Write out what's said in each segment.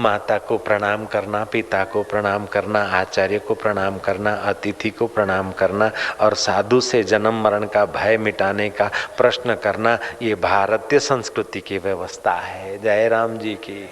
माता को प्रणाम करना, पिता को प्रणाम करना, आचार्य को प्रणाम करना, अतिथि को प्रणाम करना और साधु से जन्म मरण का भय मिटाने का प्रश्न करना, ये भारतीय संस्कृति की व्यवस्था है। जय राम जी की।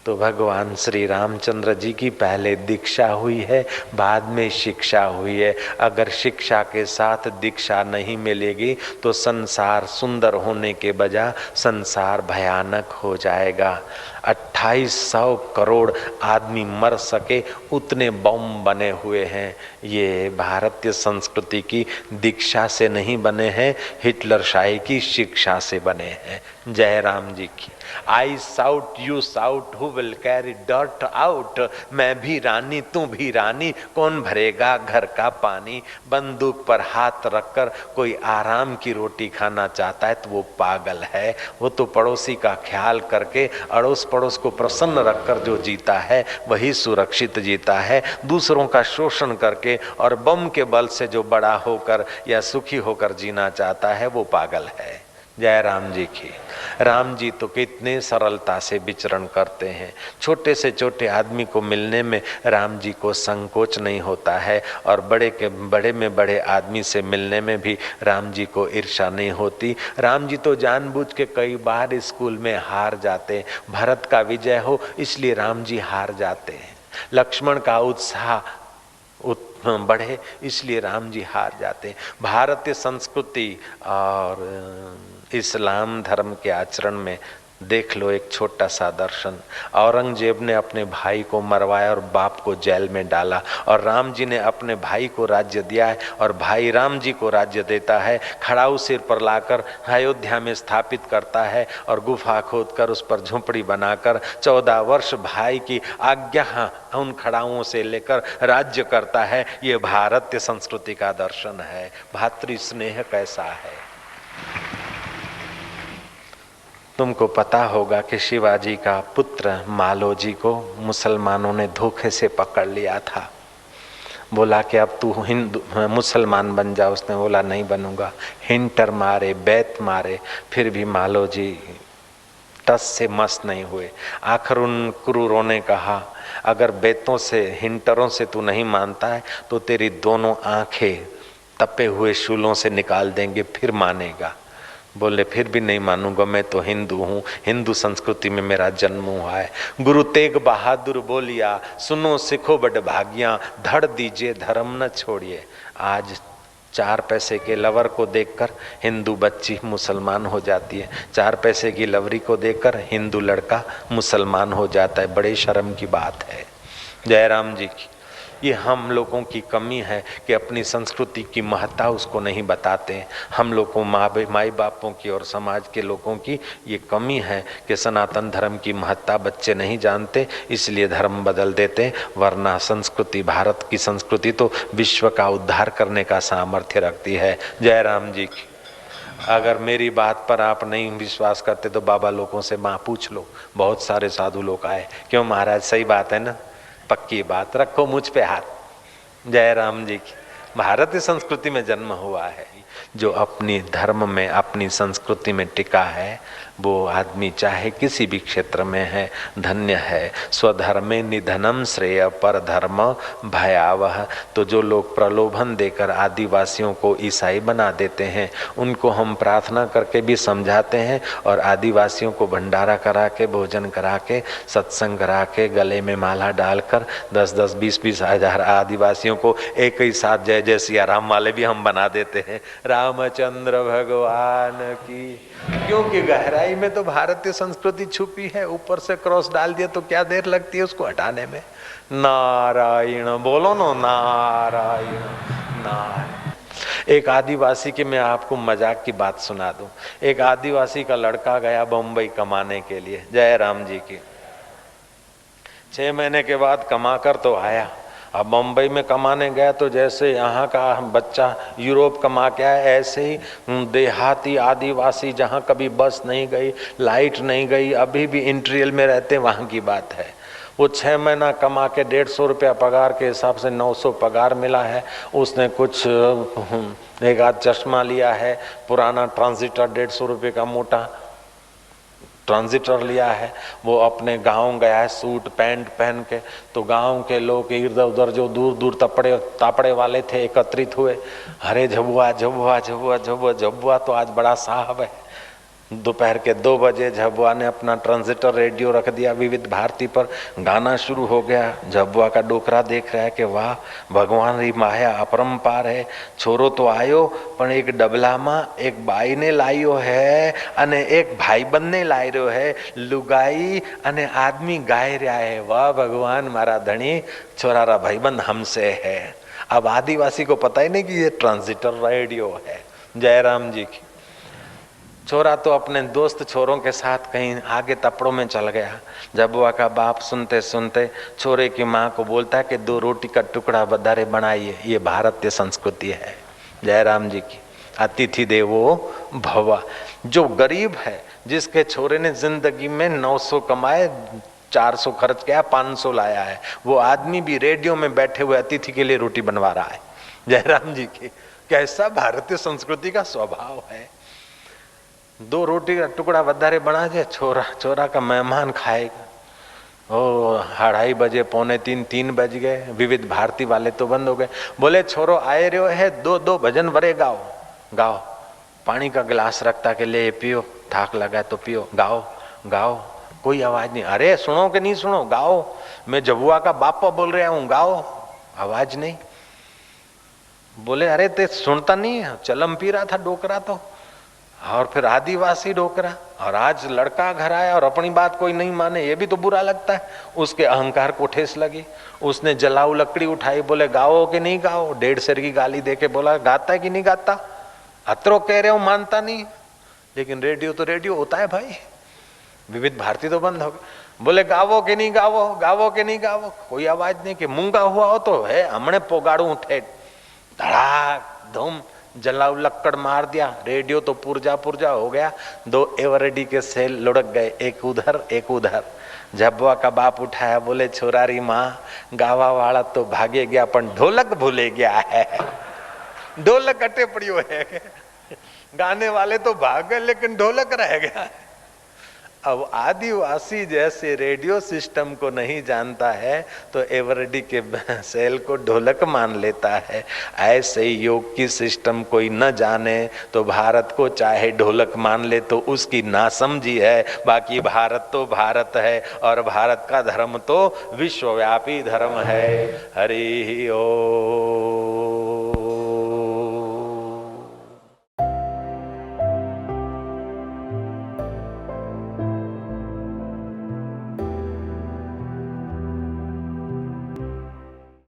तो भगवान श्री रामचंद्र जी की पहले दीक्षा हुई है, बाद में शिक्षा हुई है। अगर शिक्षा के साथ दीक्षा नहीं मिलेगी तो संसार सुंदर होने के बजाय संसार भयानक हो जाएगा। 2800 करोड़ आदमी मर सके उतने बम बने हुए हैं। ये भारतीय संस्कृति की दीक्षा से नहीं बने हैं, हिटलर शाही की शिक्षा से बने हैं। जय राम जी की। I shout you shout who will carry dirt out. मैं भी रानी तू भी रानी, कौन भरेगा घर का पानी। बंदूक पर हाथ रखकर कोई आराम की रोटी खाना चाहता है तो वो पागल है। वो तो पड़ोसी का ख्याल करके अड़ोस पड़ोस को प्रसन्न रखकर जो जीता है वही सुरक्षित जीता है। दूसरों का शोषण करके और बम के बल से जो बड़ा होकर या सुखी होकर जीना चाहता है वो पागल है। जय राम जी की। राम जी तो कितने सरलता से विचरण करते हैं। छोटे से छोटे आदमी को मिलने में राम जी को संकोच नहीं होता है और बड़े में बड़े आदमी से मिलने में भी राम जी को ईर्ष्या नहीं होती। राम जी तो जानबूझ के कई बार स्कूल में हार जाते। भरत का विजय हो इसलिए राम जी हार जाते हैं। लक्ष्मण का उत्साह बढ़े इसलिए राम जी हार जाते हैं। भारतीय संस्कृति और इस्लाम धर्म के आचरण में देख लो एक छोटा सा दर्शन। औरंगजेब ने अपने भाई को मरवाया और बाप को जेल में डाला, और राम जी ने अपने भाई को राज्य दिया है और भाई राम जी को राज्य देता है। खड़ाऊ सिर पर लाकर अयोध्या में स्थापित करता है और गुफा खोदकर उस पर झोंपड़ी बनाकर 14 वर्ष भाई की आज्ञा उन खड़ाओं से लेकर राज्य करता है। ये भारतीय संस्कृति का दर्शन है। भातृ स्नेह कैसा है। तुमको पता होगा कि शिवाजी का पुत्र मालोजी को मुसलमानों ने धोखे से पकड़ लिया था। बोला कि अब तू हिंदू मुसलमान बन जा। उसने बोला नहीं बनूंगा। हिंटर मारे, बैत मारे, फिर भी मालोजी टस से मस नहीं हुए। आखिर उन क्रूरों ने कहा अगर बेतों से हिंटरों से तू नहीं मानता है तो तेरी दोनों आंखें तपे हुए शूलों से निकाल देंगे, फिर मानेगा। बोले फिर भी नहीं मानूंगा, मैं तो हिंदू हूँ, हिंदू संस्कृति में मेरा जन्म हुआ है। गुरु तेग बहादुर बोलिया सुनो सिखो बड़ भागिया, धड़ दीजिए धर्म न छोड़िए। आज 4 पैसे के लवर को देखकर हिंदू बच्ची मुसलमान हो जाती है, 4 पैसे की लवरी को देखकर हिंदू लड़का मुसलमान हो जाता है। बड़े शर्म की बात है। जय राम जी की। ये हम लोगों की कमी है कि अपनी संस्कृति की महत्ता उसको नहीं बताते। हम लोगों माई बापों की और समाज के लोगों की ये कमी है कि सनातन धर्म की महत्ता बच्चे नहीं जानते, इसलिए धर्म बदल देते। वरना संस्कृति, भारत की संस्कृति तो विश्व का उद्धार करने का सामर्थ्य रखती है। जय राम जी की। अगर मेरी बात पर आप नहीं विश्वास करते तो बाबा लोगों से माँ पूछ लो। बहुत सारे साधु लोग आए। क्यों महाराज, सही बात है ना, पक्की बात, रखो मुझ पे हाथ। जय राम जी की। भारतीय संस्कृति में जन्म हुआ है। जो अपनी धर्म में, अपनी संस्कृति में टिका है वो आदमी चाहे किसी भी क्षेत्र में है, धन्य है। स्वधर्मे निधनम श्रेय पर धर्म भयावह। तो जो लोग प्रलोभन देकर आदिवासियों को ईसाई बना देते हैं उनको हम प्रार्थना करके भी समझाते हैं, और आदिवासियों को भंडारा करा के, भोजन करा के, सत्संग करा के, गले में माला डालकर 10-10, 20-20 हजार आदिवासियों को एक ही साथ जय जय सिया राम वाले भी हम बना देते हैं। रामचंद्र भगवान की। क्योंकि गहराई में तो भारतीय संस्कृति छुपी है। ऊपर से क्रॉस डाल दिया तो क्या देर लगती है उसको हटाने में। नारायण बोलो नो, नारायण नारायण। एक आदिवासी की मैं आपको मजाक की बात सुना दूं। एक आदिवासी का लड़का गया बम्बई कमाने के लिए। जय राम जी की। 6 महीने के बाद कमा कर तो आया। अब मुंबई में कमाने गया तो जैसे यहाँ का बच्चा यूरोप कमा के आया, ऐसे ही देहाती आदिवासी जहाँ कभी बस नहीं गई, लाइट नहीं गई, अभी भी इंटीरियर में रहते, वहाँ की बात है। वो 6 महीना कमा के 150 रुपया पगार के हिसाब से 900 पगार मिला है। उसने कुछ एक आध चश्मा लिया है पुराना ट्रांजिटर 150 रुपये का मोटा, ट्रांजिटर लिया है, वो अपने गांव गया है सूट पैंट पहन के, तो गांव के लोग इधर उधर जो दूर दूर तापड़े वाले थे एकत्रित हुए। अरे झबुआ झबुआ झबुआ झबुआ झबुआ तो आज बड़ा साहब है। दोपहर के 2 बजे झबुआ ने अपना ट्रांजिटर रेडियो रख दिया विविध भारती पर, गाना शुरू हो गया। झबुआ का डोकरा देख रहा है कि वाह भगवान री माया अपरंपार है, छोरो तो आयो पण एक डबलामा एक बाई ने लायो है अने एक भाईबंध ने लाई रह्यो है, लुगाई अने आदमी गाय रहा है, वाह भगवान मारा धनी छोरारा भाईबंध हमसे है। अब आदिवासी को पता ही नहीं कि ये ट्रांजिटर रेडियो है। जयराम जी की छोरा तो अपने दोस्त छोरों के साथ कहीं आगे तपड़ों में चल गया। झबुआ का बाप सुनते सुनते छोरे की माँ को बोलता है कि 2 रोटी का टुकड़ा बधारे बनाइए, ये भारतीय संस्कृति है। जयराम जी की अतिथि देवो भव। जो गरीब है, जिसके छोरे ने जिंदगी में 900 कमाए, 400 खर्च किया, 500 लाया है, वो आदमी भी रेडियो में बैठे हुए अतिथि के लिए रोटी बनवा रहा है। जयराम जी की कैसा भारतीय संस्कृति का स्वभाव है। 2 रोटी का टुकड़ा वधारे बना दे, छोरा का मेहमान खाएगा। ओ 2:30 बजे, 2:45, 3 बज गए, विविध भारती वाले तो बंद हो गए। बोले छोरो आए रहो है, 2 भजन वरे गाओ। गाओ, पानी का गिलास रखता के ले पियो, थाक लगा तो पियो, गाओ गाओ। कोई आवाज नहीं। अरे सुनो कि नहीं सुनो, गाओ, मैं झबुआ का बापा बोल रहा हूँ, गाओ। आवाज नहीं। बोले अरे ते सुनता नहीं है, चलम पी रहा था डोकरा तो। और फिर आदिवासी डोकरा, और आज लड़का घर आया और अपनी बात कोई नहीं माने, ये भी तो बुरा लगता है। उसके अहंकार को ठेस लगी, उसने जलाऊ लकड़ी उठाई, बोले गाओ कि नहीं गाओ। 1.5 सेर की गाली देके बोला गाता है कि नहीं गाता। अतरो कह रहे हो मानता नहीं, लेकिन रेडियो तो रेडियो होता है भाई। विविध भारती तो बंद हो गए। बोले गावो कि नहीं गावो, गावो कि नहीं गावो। कोई आवाज नहीं। कि मूंगा हुआ हो तो है हमने पोगाड़ू ठेठ, धड़ाक धूम जलाऊ लक्कड़ मार दिया। रेडियो तो पुरजा हो गया। 2 एवरेडी के सेल लुढ़क गए, एक उधर एक उधर। झबुआ का बाप उठाया, बोले छोरारी माँ गावा वाला तो भागे गया पण ढोलक भूले गया है। ढोलक अटे पड़ियो है, गाने वाले तो भाग गए लेकिन ढोलक रह गया। अब आदिवासी जैसे रेडियो सिस्टम को नहीं जानता है तो एवरेडी के सेल को ढोलक मान लेता है। ऐसे ही योग की सिस्टम कोई न जाने तो भारत को चाहे ढोलक मान ले तो उसकी नासमझी है। बाकी भारत तो भारत है और भारत का धर्म तो विश्वव्यापी धर्म है। हरि ओम।